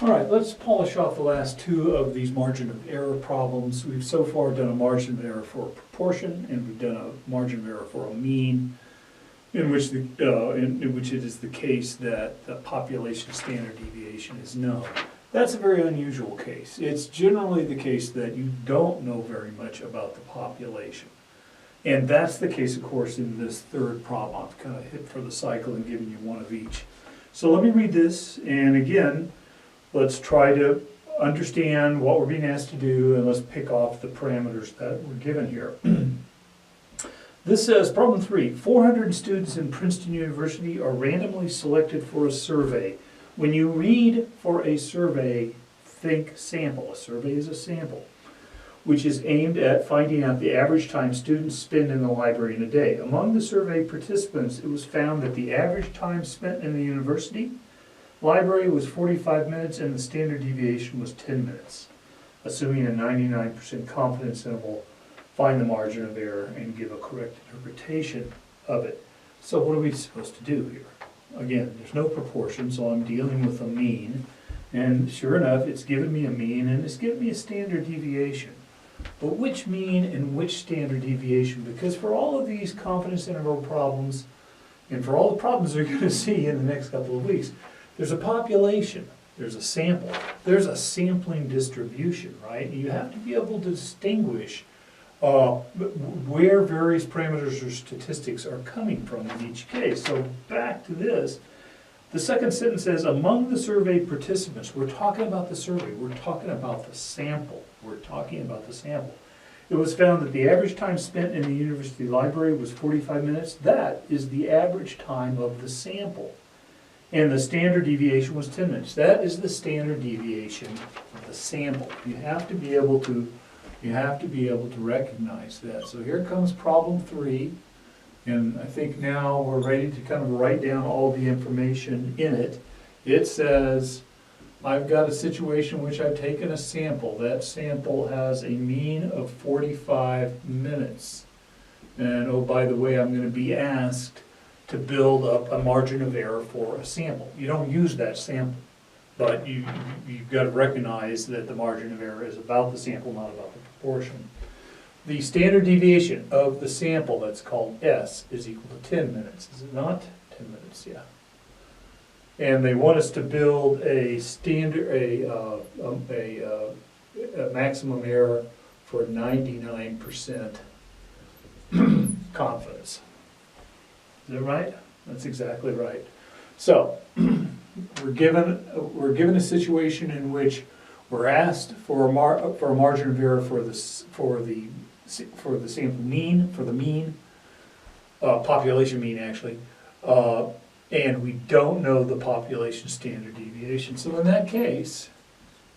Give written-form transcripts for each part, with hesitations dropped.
All right, let's polish off the last two of these margin of error problems. We've so far done a margin of error for a proportion, and we've done a margin of error for a mean, in which it is the case that the population standard deviation is known. That's a very unusual case. It's generally the case that you don't know very much about the population. And that's the case, of course, in this third problem. I've kind of hit for the cycle and given you one of each. So let me read this, and again, let's try to understand what we're being asked to do, and let's pick off the parameters that we're given here. This says, problem 3, 400 students in Princeton University are randomly selected for a survey. When you read for a survey, think sample. A survey is a sample, which is aimed at finding out the average time students spend in the library in a day. Among the survey participants, it was found that the average time spent in the university library was 45 minutes and the standard deviation was 10 minutes. Assuming a 99% confidence interval, find the margin of error and give a correct interpretation of it. So what are we supposed to do here? Again, there's no proportion, so I'm dealing with a mean. And sure enough, it's given me a mean and it's given me a standard deviation. But which mean and which standard deviation? Because for all of these confidence interval problems, and for all the problems we're going to see in the next couple of weeks, there's a population, there's a sample, there's a sampling distribution, right? You have to be able to distinguish where various parameters or statistics are coming from in each case. So back to this, the second sentence says, among the survey participants, we're talking about the survey, we're talking about the sample, we're talking about the sample. It was found that the average time spent in the university library was 45 minutes. That is the average time of the sample. And the standard deviation was 10 minutes. That is the standard deviation of the sample. You have to be able to recognize that. So here comes problem 3, and I think now we're ready to kind of write down all the information in it. It says, I've got a situation in which I've taken a sample. That sample has a mean of 45 minutes. And oh, by the way, I'm going to be asked to build up a margin of error for a sample. You don't use that sample, but you've got to recognize that the margin of error is about the sample, not about the proportion. The standard deviation of the sample, that's called S, is equal to 10 minutes. Is it not? 10 minutes, yeah. And they want us to build a standard, a maximum error for 99% confidence. Is that right? That's exactly right. So we're given a situation in which we're asked for a margin of error for the sample mean, for the mean, population mean actually, and we don't know the population standard deviation. So in that case,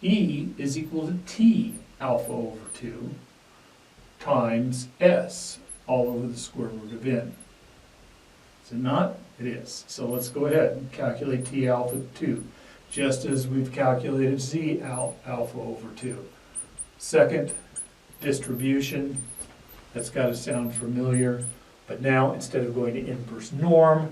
E is equal to T alpha over 2 times S all over the square root of n. Is it not? It is. So let's go ahead and calculate T alpha 2, just as we've calculated Z alpha over 2. Second distribution, that's got to sound familiar, but now instead of going to inverse norm,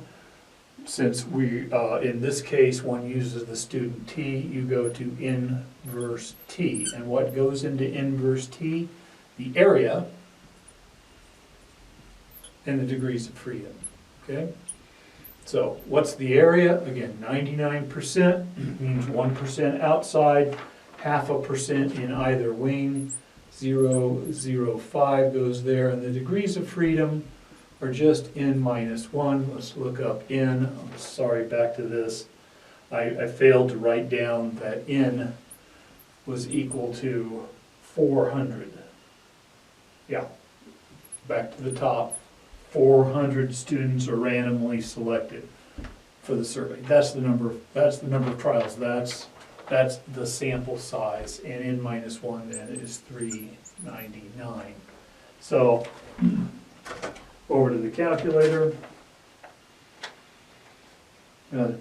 since we, in this case, one uses the student T, you go to inverse T. And what goes into inverse T? The area and the degrees of freedom. Okay? So what's the area? Again, 99% means 1% outside, 0.5% in either wing, 0.05 goes there, and the degrees of freedom are just n minus 1. Let's look up n. I'm sorry, back to this. I failed to write down that n was equal to 400. Yeah, back to the top. 400 students are randomly selected for the survey. That's the number of trials. That's the sample size, and n minus 1 then is 399. So over to the calculator.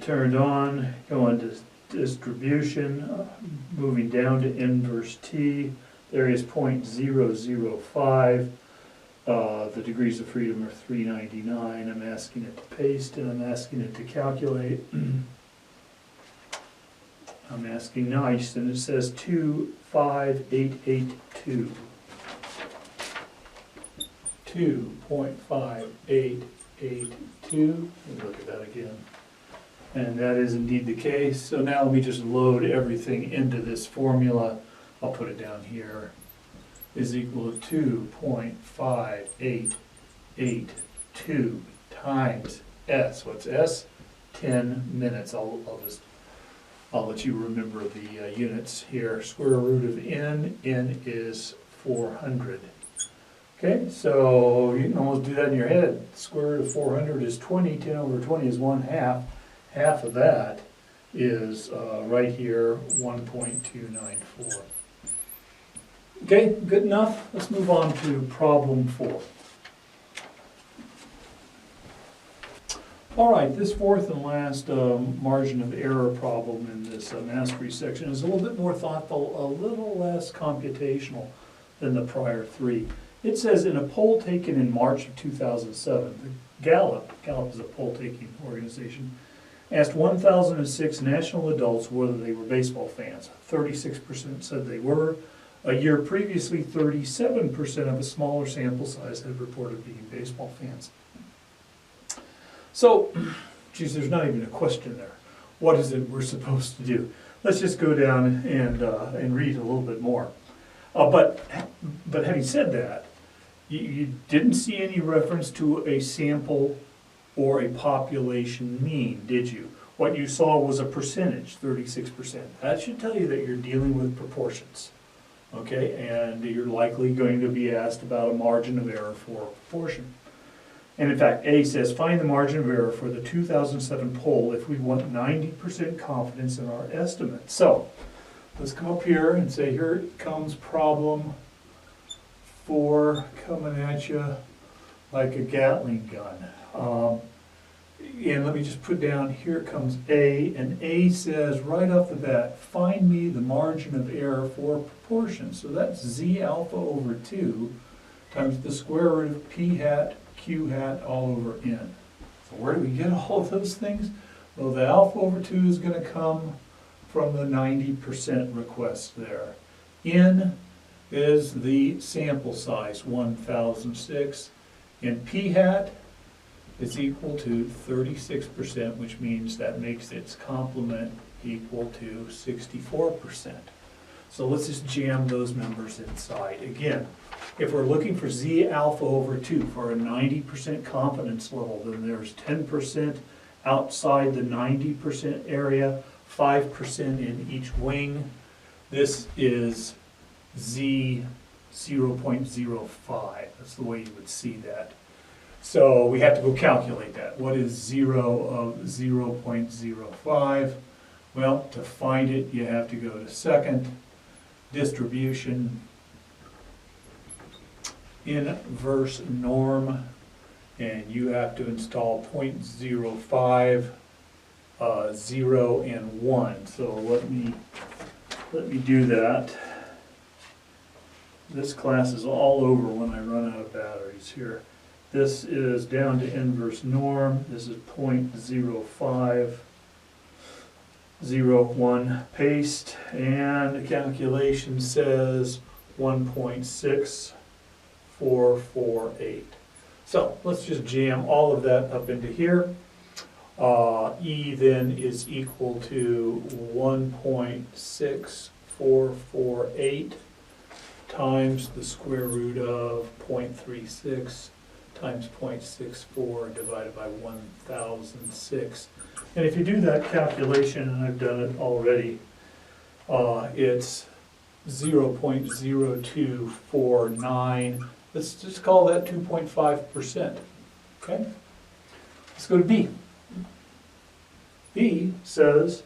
Turned on, going to distribution, moving down to inverse T. There is 0.005. The degrees of freedom are 399. I'm asking it to paste, and I'm asking it to calculate. I'm asking nice, and it says 25882. 2.5882. Let me look at that again. And that is indeed the case. So now let me just load everything into this formula. I'll put it down here. Is equal to 2.5882 times S. What's S? 10 minutes. I'll let you remember the units here. Square root of n is 400. Okay, so you can almost do that in your head. Square root of 400 is 20. 10 over 20 is 1/2. Half of that is right here, 1.294. Okay, good enough. Let's move on to problem 4. All right, this fourth and last margin of error problem in this mastery section is a little bit more thoughtful, a little less computational than the prior three. It says, in a poll taken in March of 2007, the Gallup is a poll-taking organization, asked 1,006 national adults whether they were baseball fans. 36% said they were. A year previously, 37% of a smaller sample size had reported being baseball fans. So, geez, there's not even a question there. What is it we're supposed to do? Let's just go down and read a little bit more. But having said that, you didn't see any reference to a sample or a population mean, did you? What you saw was a percentage, 36%. That should tell you that you're dealing with proportions, okay? And you're likely going to be asked about a margin of error for proportion. And in fact, A says, find the margin of error for the 2007 poll if we want 90% confidence in our estimate. So, let's come up here and say, here comes problem 4 coming at you like a Gatling gun. And let me just put down, here comes A, and A says right off the bat, find me the margin of error for proportion. So that's Z alpha over 2 times the square root of P hat Q hat all over N. So where do we get all of those things? Well, the alpha over 2 is going to come from the 90% request there. N is the sample size, 1,006, and P hat is equal to 36%, which means that makes its complement equal to 64%. So let's just jam those numbers inside. Again, if we're looking for Z alpha over 2 for a 90% confidence level, then there's 10% outside the 90% area, 5% in each wing. This is Z 0.05. That's the way you would see that. So we have to go calculate that. What is 0 of 0.05? Well, to find it, you have to go to second, distribution, inverse norm, and you have to install 0.05, 0, and 1. So let me do that. This class is all over when I run out of batteries here. This is down to inverse norm. This is 0.05, 01, paste, and the calculation says 1.6448. So let's just jam all of that up into here. E then is equal to 1.6448 times the square root of 0.36 times 0.64 divided by 1,006. And if you do that calculation, and I've done it already, it's 0.0249. Let's just call that 2.5%. Okay? Let's go to B. B says,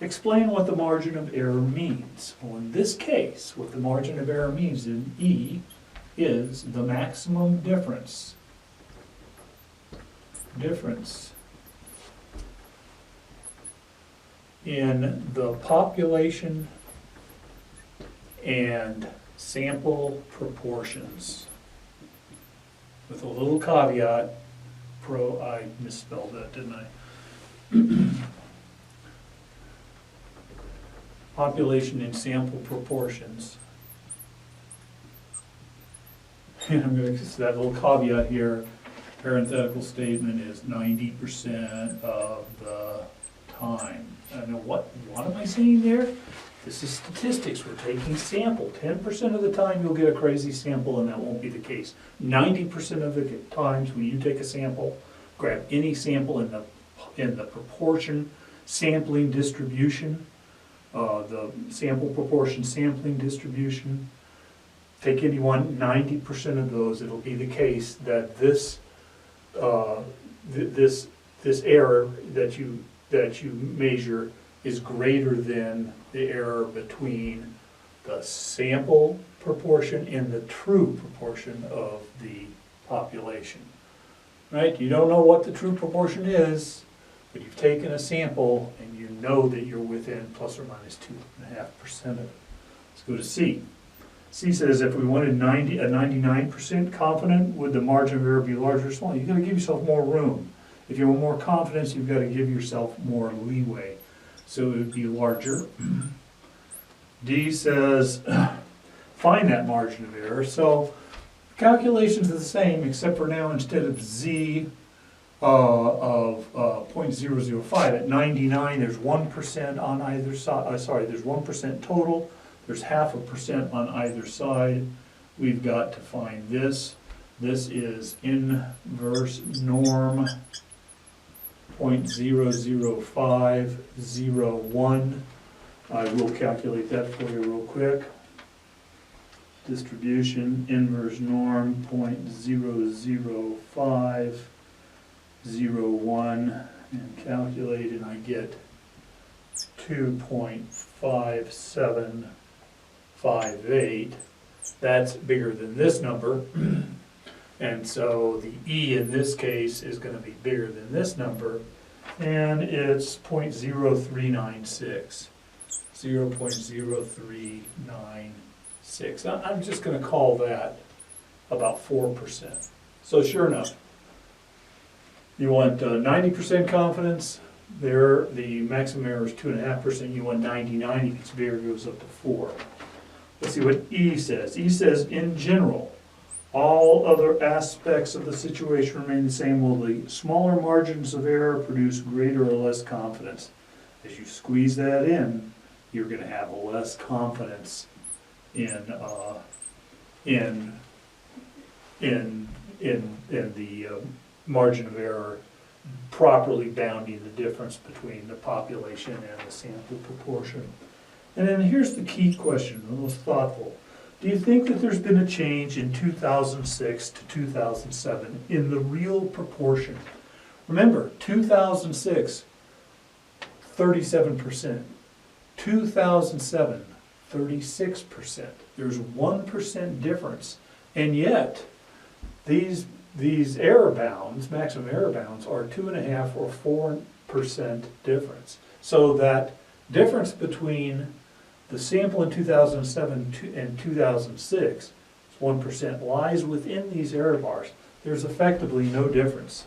explain what the margin of error means. Well, in this case, what the margin of error means in E is the maximum difference in the population and sample proportions. With a little caveat, I misspelled that, didn't I? population and sample proportions. And I'm gonna, so that little caveat here, parenthetical statement is 90% of the time. I know what am I saying there? This is statistics, we're taking sample. 10% of the time you'll get a crazy sample and that won't be the case. 90% of the times when you take a sample, grab any sample in the proportion sampling distribution, the sample proportion sampling distribution, take any one, 90% of those, it'll be the case that this error that you measure is greater than the error between the sample proportion and the true proportion of the population. Right? You don't know what the true proportion is, but you've taken a sample and you know that you're within plus or minus 2.5% of it. Let's go to C. C says if we wanted 99% confident, would the margin of error be larger or smaller? You've got to give yourself more room. If you want more confidence, you've got to give yourself more leeway. So it would be larger. D says find that margin of error. So calculations are the same, except for now instead of Z of 0.005 at 99, there's 1% on either side. There's 1% total. There's 0.5% on either side. We've got to find this. This is inverse norm 0.00501. I will calculate that for you real quick. Distribution inverse norm 0.00501 and calculate, and I get 2.5758. That's bigger than this number. And so the E in this case is going to be bigger than this number, and it's 0.0396. 0.0396. I'm just going to call that about 4%. So sure enough, you want 90% confidence. There, the maximum error is 2.5%. You want 99. If it's bigger, it goes up to 4. Let's see what E says. E says, in general, all other aspects of the situation remain the same. Will the smaller margins of error produce greater or less confidence? As you squeeze that in, you're going to have less confidence in the margin of error properly bounding the difference between the population and the sample proportion. And then here's the key question, the most thoughtful. Do you think that there's been a change in 2006 to 2007 in the real proportion? Remember, 2006, 37%. 2007, 36%. There's 1% difference. And yet, these error bounds, maximum error bounds, are 2.5 or 4% difference. So that difference between the sample in 2007 and 2006, 1%, lies within these error bars. There's effectively no difference.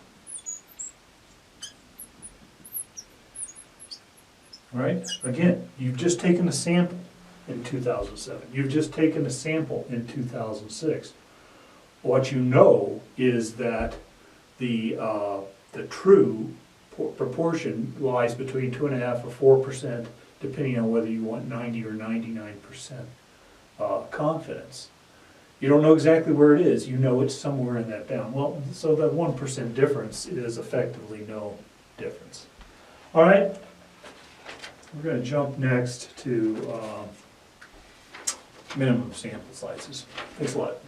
Right? Again, you've just taken a sample in 2007. You've just taken a sample in 2006. What you know is that the true proportion lies between 2.5 or 4%, depending on whether you want 90 or 99% confidence. You don't know exactly where it is. You know it's somewhere in that bound. Well, so that 1% difference is effectively no difference. All right, we're going to jump next to minimum sample sizes. Thanks a lot.